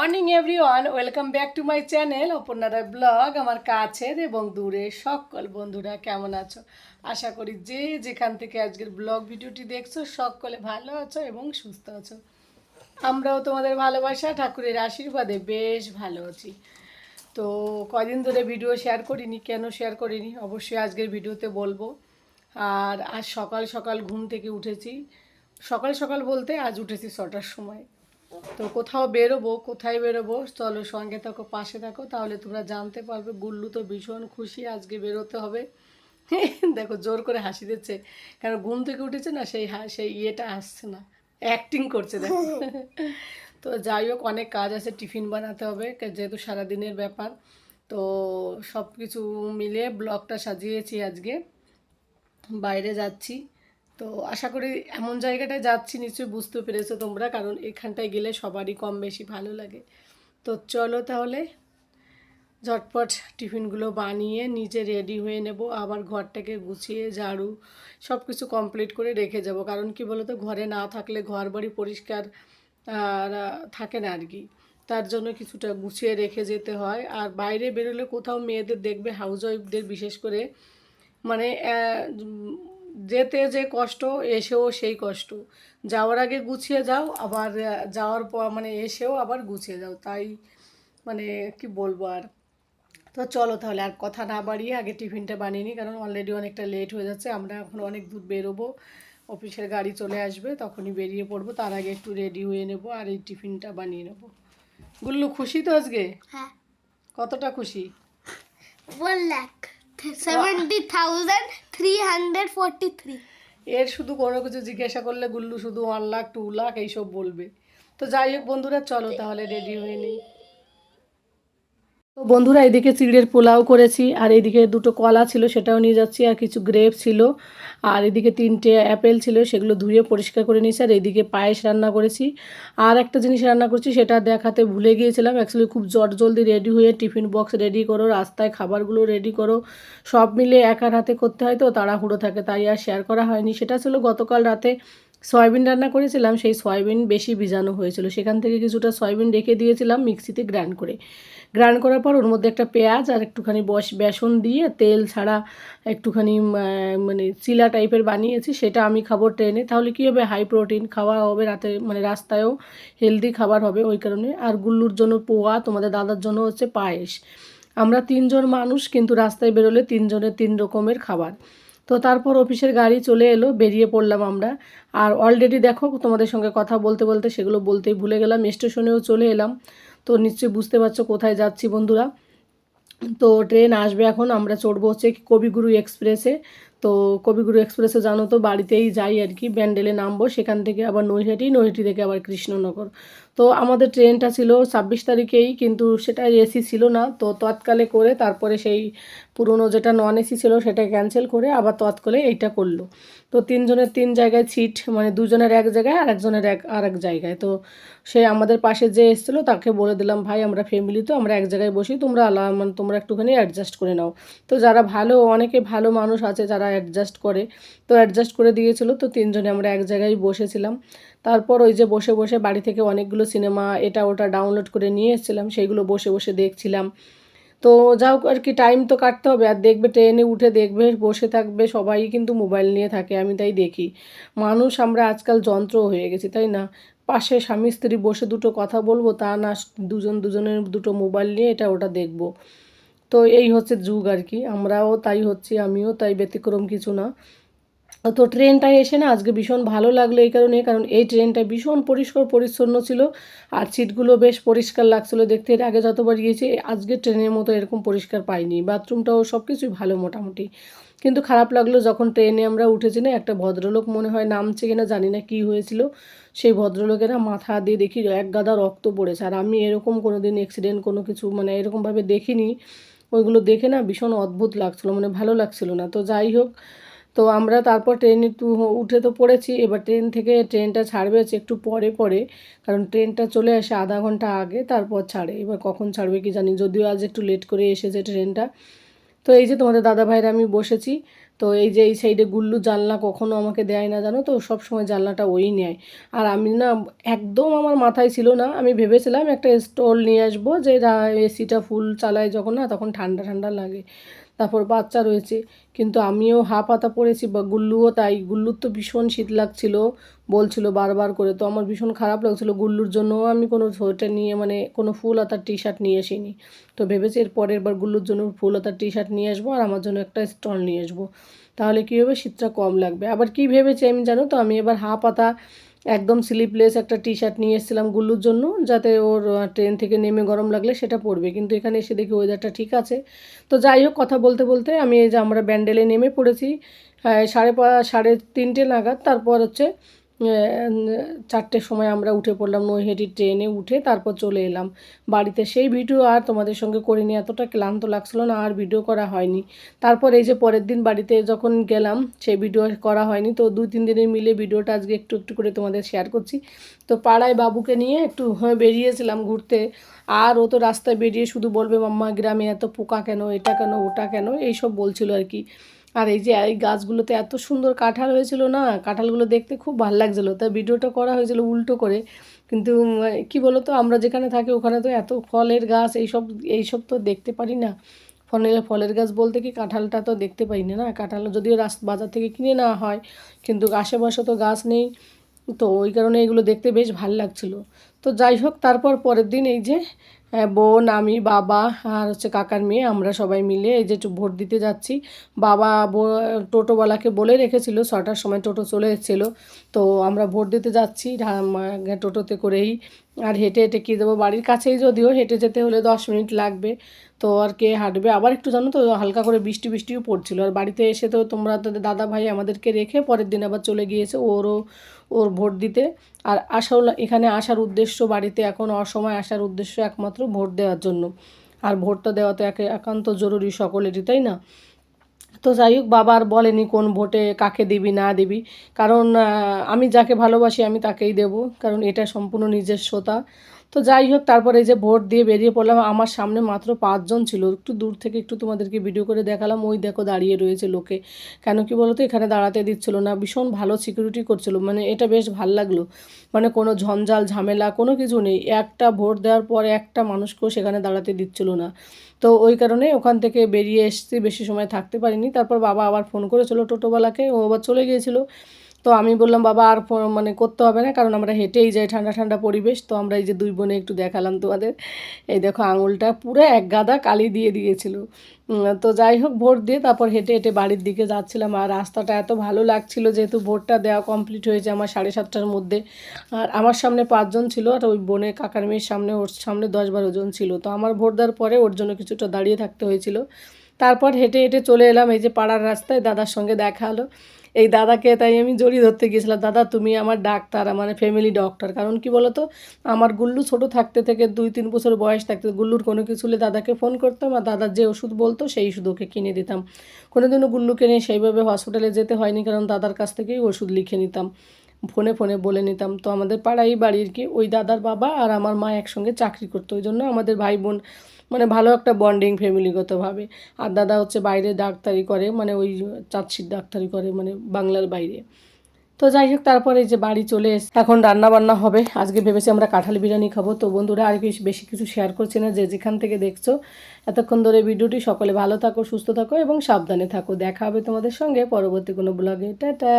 Morning everyone, welcome back to my channel অপর্ণারা blog. আমার কাছের এবং দূরের সকল বন্ধুরা কেমন আছো? আশা করি যে যেখান থেকে আজকের ব্লগ ভিডিওটি দেখছো সকলে ভালো আছো এবং সুস্থ আছো। আমরাও তোমাদের ভালোবাসা ঠাকুরের আশীর্বাদে বেশ ভালো আছি। তো কদিন ধরে ভিডিও শেয়ার করিনি, কেন শেয়ার করিনি অবশ্যই আজকের ভিডিওতে বলবো। আর আজ সকাল সকাল ঘুম থেকে উঠেছি, সকাল সকাল বলতে আজ উঠেছি 6টার সময়। তো কোথাও বেরোবো, কোথায় বেরোবো চলো সঙ্গে থাকো, পাশে থাকো, তাহলে তোমরা জানতে পারবে। গুল্লু তো ভীষণ খুশি, আজকে বেরোতে হবে। দেখো জোর করে হাসি দিচ্ছে, কারণ ঘুম থেকে উঠেছে না, সেই ইয়েটা আসছে না, অ্যাক্টিং করছে দেখো। তো যাই হোক, অনেক কাজ আছে, টিফিন বানাতে হবে যেহেতু সারাদিনের ব্যাপার। তো সব কিছু মিলে ব্লগটা সাজিয়েছি আজকে। বাইরে যাচ্ছি, তো আশা করি এমন জায়গাটায় যাচ্ছি নিশ্চয়ই বুঝতে পেরেছো তোমরা, কারণ এখানটায় গেলে সবারই কম বেশি ভালো লাগে। তো চলো তাহলে ঝটপট টিফিনগুলো বানিয়ে নিজে রেডি হয়ে নেব, আবার ঘরটাকে গুছিয়ে ঝাড়ু সব কিছু কমপ্লিট করে রেখে যাব। কারণ কি বলো তো, ঘরে না থাকলে ঘর বাড়ি পরিষ্কার আর থাকে না আর কি, তার জন্য কিছুটা গুছিয়ে রেখে যেতে হয়। আর বাইরে বেরোলে কোথাও মেয়েদের দেখবে, হাউস ওয়াইফদের বিশেষ করে, মানে যেতে যে কষ্ট, এসেও সেই কষ্ট। যাওয়ার আগে গুছিয়ে যাও, আবার যাওয়ার পর মানে এসেও আবার গুছিয়ে যাও, তাই মানে কি বলবো আর। তো চলো তাহলে আর কথা না বাড়িয়ে আগে টিফিনটা বানিয়ে নিই, কারণ অলরেডি অনেকটা লেট হয়ে যাচ্ছে। আমরা এখন অনেক দূর বেরোবো, অফিসের গাড়ি চলে আসবে, তখনই বেরিয়ে পড়বো। তার আগে একটু রেডি হয়ে নেব আর এই টিফিনটা বানিয়ে নেব। গুল্লু খুশি তো আজকে? হ্যাঁ, কতটা খুশি? 1,70,343। এর শুধু কোনো কিছু জিজ্ঞাসা করলে গুল্লু শুধু 1 লাখ 2 লাখ এইসব বলবে। তো যাই হোক বন্ধুরা, চলো তাহলে রেডি হয়ে নিই। তো বন্ধুরা, এদিকে চিড়ের পোলাও করেছি, আর এদিকে দুটো কলা ছিল সেটাও নিয়ে যাচ্ছি, আর কিছু গ্রেপ ছিল, আর এদিকে 3টে অ্যাপেল ছিল, সেগুলো ধুয়ে পরিষ্কার করে নিয়েছি। আর এদিকে পায়েস রান্না করেছি। আর একটা জিনিস রান্না করছি, সেটা দেখাতে ভুলে গিয়েছিলাম। অ্যাকচুয়ালি খুব জলদি রেডি হয়ে টিফিন বক্স রেডি করো, রাস্তায় খাবারগুলো রেডি করো, সব মিলে একার হাতে করতে হয়, তো তাড়াহুড়ো থাকে, তাই আর শেয়ার করা হয়নি। সেটা ছিল গতকাল রাতে সয়াবিন রান্না করেছিলাম, সেই সয়াবিন বেশি ভিজানো হয়েছিল, সেখান থেকে কিছুটা সয়াবিন রেখে দিয়েছিলাম মিক্সিতে গ্রাইন্ড করার পর ওর মধ্যে একটা পেঁয়াজ আর একটুখানি বেসন দিয়ে তেল ছাড়া একটুখানি মানে চিলা টাইপের বানিয়েছি। সেটা আমি খাবো ট্রেনে, তাহলে কী হবে, হাই প্রোটিন খাওয়া হবে, রাতে মানে রাস্তায়ও হেলদি খাবার হবে ওই কারণে। আর গুল্লুর জন্য পোয়া, তোমাদের দাদার জন্য হচ্ছে পায়েস। আমরা 3জন মানুষ, কিন্তু রাস্তায় বেরোলে 3জনের 3 রকমের খাবার। তো তারপর অফিসের গাড়ি চলে এলো, বেরিয়ে পড়লাম আমরা। আর অলরেডি দেখো তোমাদের সঙ্গে কথা বলতে বলতে সেগুলো বলতেই ভুলে গেলাম, স্টেশনেও চলে এলাম। তো নিশ্চয়ই বুঝতে পারছো কোথায় যাচ্ছি বন্ধুরা। তো ট্রেন আসবে এখন, আমরা চড়বো হচ্ছে কবিগুরু এক্সপ্রেসে। তো কবিগুরু এক্সপ্রেসে জানো তো, বাড়িতেই যাই আর কি, ব্যান্ডেলে নামবো, সেখান থেকে আবার নৈহাটি থেকে আবার কৃষ্ণনগর। তো আমাদের ট্রেনটা ছিল 26 তারিখেই, কিন্তু সেটা এসি ছিল না, তো তৎকালে করে তারপরে সেই পুরনো যেটা নন এসি ছিল সেটা ক্যান্সেল করে আবার তৎকালে এইটা করলো। তো 3জনের 3 জায়গায় সিট, মানে 2জনের এক জায়গায় আর একজনের আর এক জায়গায়। তো সে আমাদের পাশে যে এসেছিলো তাকে বলে দিলাম, ভাই আমরা ফ্যামিলি, তো আমরা এক জায়গায় বসি, তোমরা মানে তোমরা একটুখানি অ্যাডজাস্ট করে নাও। তো যারা ভালো, অনেকে ভালো মানুষ আছে যারা অ্যাডজাস্ট করে, তো অ্যাডজাস্ট করে দিয়েছিলো। তো 3জনে আমরা এক জায়গায় বসেছিলাম। তারপর ওই যে বসে বসে বাড়ি থেকে অনেকগুলো সিনেমা এটা ওটা ডাউনলোড করে নিয়ে এসেছিলাম, সেইগুলো বসে বসে দেখছিলাম। তো যাও আর কি, টাইম তো কাটতে হবে। আর দেখবে ট্রেনে উঠে দেখবে বসে থাকবে সবাই কিন্তু মোবাইল নিয়ে থাকে, আমি তাই দেখি। মানুষ আমরা আজকাল যন্ত্র হয়ে গেছি, তাই না? পাশে স্বামী স্ত্রী বসে দুটো কথা বলবো, তা না, দুজনের দুটো মোবাইল নিয়ে এটা ওটা দেখবো। তো এই হচ্ছে যুগ আর কি, আমরাও তাই হচ্ছি, আমিও তাই, ব্যতিক্রম কিছু না। তো ট্রেনটায় এসে না আজকে ভীষণ ভালো লাগলো এই কারণে, কারণ এই ট্রেনটা ভীষণ পরিষ্কার পরিচ্ছন্ন ছিল, আর সিটগুলো বেশ পরিষ্কার লাগছিলো দেখতে। এর আগে যতবার গিয়েছি আজকে ট্রেনের মতো এরকম পরিষ্কার পাইনি, বাথরুমটাও সব কিছুই ভালো মোটামুটি। কিন্তু খারাপ লাগলো যখন ট্রেনে আমরা উঠেছি না, একটা ভদ্রলোক মনে হয় নামছে কিনা জানি না কী হয়েছিল, সেই ভদ্রলোকেরা মাথা দিয়ে দেখি এক গাদা রক্ত পড়েছে। আর আমি এরকম কোনো দিন অ্যাক্সিডেন্ট কোনো কিছু মানে এরকমভাবে দেখিনি। ওইগুলো দেখে না ভীষণ অদ্ভুত লাগছিলো, মানে ভালো লাগছিল না। তো যাই হোক, তো আমরা তারপর ট্রেনে উঠে তো পড়েছি। এবার ট্রেনটা ছাড়বে হচ্ছে একটু পরে পরে, কারণ ট্রেনটা চলে আসে আধা ঘন্টা আগে, তারপর ছাড়ে। এবার কখন ছাড়বে কি জানি, যদিও আজ একটু লেট করে এসেছে ট্রেনটা। তো এই যে তোমাদের দাদা ভাইরা আমি বসেছি, তো এই যে এই সাইডে গুল্লু জানলা কখনো আমাকে দেয় না জানো তো, সব সময় জানলাটা ওই নেয়। আর আমি না একদম আমার মাথায় ছিল না, আমি ভেবেছিলাম একটা স্টোল নিয়ে আসবো, যে এসিটা ফুল চালায় যখন না তখন ঠান্ডা ঠান্ডা লাগে। তারপর বাচ্চা রয়েছে, কিন্তু আমিও হাফ হাতা পরেছি বা গুল্লুও তাই। গুল্লুর তো ভীষণ শীত লাগছিল, বলছিল বারবার করে, তো আমার ভীষণ খারাপ লাগছিল। গুল্লুর জন্যও আমি কোনো সোয়েটার নিয়ে মানে কোনো ফুল হাতার টি শার্ট নিয়ে আসিনি। তো ভেবেছি এর পরের বার গুল্লুর জন্য ফুল হাতার টি শার্ট নিয়ে আসবো আর আমার জন্য একটা স্টল নিয়ে আসবো, তাহলে কী হবে শীতটা কম লাগবে। আবার কি ভেবেছি আমি জানো তো, আমি এবার হাফ হাতা একদম স্লিপলেস একটা টি শার্ট নিয়ে এসেছিলাম গুল্লুর জন্য, যাতে ওর ট্রেন থেকে নেমে গরম লাগলে সেটা পরবে। কিন্তু এখানে এসে দেখি ওয়েদারটা ঠিক আছে। তো যাই হোক, কথা বলতে বলতে আমি এই যে আমরা ব্যান্ডেলে নেমে পড়েছি 3:30 নাগাদ। তারপর হচ্ছে 4টের সময় আমরা উঠে পড়লাম নৈহাটি ট্রেনে উঠে, তারপর চলে এলাম বাড়িতে। সেই ভিডিও আর তোমাদের সঙ্গে করিনি, এতটা ক্লান্ত লাগছিল না, আর ভিডিও করা হয়নি। তারপর এই যে পরের দিন বাড়িতে যখন গেলাম, সেই ভিডিও করা হয়নি। তো 2-3 দিনের মিলে ভিডিওটা আজকে একটু একটু করে তোমাদের শেয়ার করছি। তো পাড়ায় বাবুকে নিয়ে একটু বেরিয়েছিলাম ঘুরতে। আর ও তো রাস্তায় বেরিয়ে শুধু বলবে মাম্মা গ্রামে এত পোকা কেন, এটা কেন ওটা কেন, এইসব বলছিল আর কি। আর এই যে এই গাছগুলোতে এত সুন্দর কাঁঠাল হয়েছিল না, কাঁঠালগুলো দেখতে খুব ভালো লাগছিলো। তাই ভিডিওটা করা হয়েছিল উল্টো করে। কিন্তু কি বলো তো, আমরা যেখানে থাকি ওখানে তো এত ফলের গাছ এইসব এইসব তো দেখতে পারি না। ফলের গাছ বলতে কি কাঁঠালটা তো দেখতে পাই না, না কাঁঠাল যদিও বাজার থেকে কিনে নেওয়া হয়, কিন্তু আশেপাশে তো গাছ নেই। তো ওই কারণে এগুলো দেখতে বেশ ভালো লাগছিলো। তো যাই হোক, তারপর পরের দিন এই যে বোন, আমি, বাবা আর হচ্ছে কাকার মেয়ে, আমরা সবাই মিলে এই যে একটু ভোট দিতে যাচ্ছি। বাবা টোটোওয়ালাকে বলে রেখেছিল 6টার সময় টোটো চলে এসেছিলো। তো আমরা ভোট দিতে যাচ্ছি টোটোতে করেই। আর হেঁটে হেঁটে কী দেবো, বাড়ির কাছেই যদিও, হেঁটে যেতে হলে 10 মিনিট লাগবে। তো আর কে হাঁটবে, আবার একটু জানো তো হালকা করে বৃষ্টিও পড়ছিল। আর বাড়িতে এসে তো তোমরা তো দাদা ভাই আমাদেরকে রেখে পরের দিন আবার চলে গিয়েছে ওর ভোট দিতে। আর এখানে আসার উদ্দেশ্য, বাড়িতে এখন অসময় আসার উদ্দেশ্য একমাত্র ভোট দেওয়ার জন্য। আর ভোটটা দেওয়া তো একান্ত জরুরি সকলেরই, তাই না? তো যাই হোক, বাবা আর বলেনি কোন ভোটে কাকে দিবি না দিবি, কারণ আমি যাকে ভালোবাসি আমি তাকেই দেব, কারণ এটা সম্পূর্ণ নিজস্বতা। তো যাই হোক, তারপরে এই যে ভোট দিয়ে বেরিয়ে পড়লাম। আমার সামনে মাত্র 5 জন ছিল, একটু দূর থেকে একটু তোমাদেরকে ভিডিও করে দেখালাম। ওই দেখো দাঁড়িয়ে রয়েছে লোকে, কেন কি বলো তো, এখানে দাঁড়াতে দিচ্ছিল না, ভীষণ ভালো সিকিউরিটি করছিল, মানে এটা বেশ ভাল লাগলো। মানে কোনো ঝঞ্ঝাল ঝামেলা কোনো কিছু নেই, একটা ভোট দেওয়ার পরে একটা মানুষকেও সেখানে দাঁড়াতে দিচ্ছিল না। তো ওই কারণে ওখান থেকে বেরিয়ে এসেছি, বেশি সময় থাকতে পারিনি। তারপর বাবা আবার ফোন করেছিল টোটোওয়ালাকে, ও আবার চলে গিয়েছিল। তো আমি বললাম বাবা আর মানে করতে হবে না, কারণ আমরা হেঁটেই যাই, ঠান্ডা ঠান্ডা পরিবেশ। তো আমরা এই যে দুই বোনে একটু দেখালাম তোমাদের, এই দেখো আঙুলটা পুরো এক গাদা কালি দিয়ে দিয়েছিল। তো যাই হোক, ভোট দিয়ে তারপর হেঁটে হেঁটে বাড়ির দিকে যাচ্ছিলাম। আর রাস্তাটা এত ভালো লাগছিল, যেহেতু ভোটটা দেওয়া কমপ্লিট হয়েছে আমার 7:30টার মধ্যে। আর আমার সামনে 5 জন ছিল, আর ওই বোনের কাকার মেয়ের সামনে, ওর সামনে 10-12 জন ছিল। তো আমার ভোট দেওয়ার পরে ওর জন্য কিছুটা দাঁড়িয়ে থাকতে হয়েছিল। তারপর হেঁটে হেঁটে চলে এলাম এই যে পাড়ার রাস্তায়, দাদার সঙ্গে দেখা হলো। এই দাদাকে তাই আমি জড়িয়ে ধরতে গিয়েছিলাম, দাদা তুমি আমার ডাক্তার, মানে ফ্যামিলি ডক্টর। কারণ কি বলো তো, আমার গুল্লু ছোট থাকতে থেকে 2-3 বছর বয়স থাকতে গুল্লুর কোনো কিছু হলে দাদাকে ফোন করতাম, আর দাদার যে ওষুধ বলতো সেই ওষুধ ওকে কিনে দিতাম। কোনোদিনও গুল্লুকে নিয়ে সেইভাবে হসপিটালে যেতে হয়নি, কারণ দাদার কাছ থেকেই ওষুধ লিখে নিতাম, ফোনে ফোনে বলে নিতাম। তো আমাদের পাড়াই বাড়ির কি ওই দাদার বাবা আর আমার মা একসঙ্গে চাকরি করতো, ওই জন্য আমাদের ভাই বোন মানে ভালো একটা বন্ডিং ফ্যামিলিগতভাবে। আর দাদা হচ্ছে বাইরে ডাক্তারি করে, মানে ওই চাঁদশির ডাক্তারি করে, মানে বাংলার বাইরে। তো যাই হোক, তারপরে যে বাড়ি চলে এখন রান্না বান্না হবে। আজকে ভেবেছি আমরা কাঁঠাল বিরিয়ানি খাবো। তো বন্ধুরা আর বেশি কিছু শেয়ার করছি না, যে যেখান থেকে দেখছো এতক্ষণ ধরে ভিডিওটি, সকলে ভালো থাকো, সুস্থ থাকো এবং সাবধানে থাকো। দেখা হবে তোমাদের সঙ্গে পরবর্তী কোনো ব্লগে। টাটা।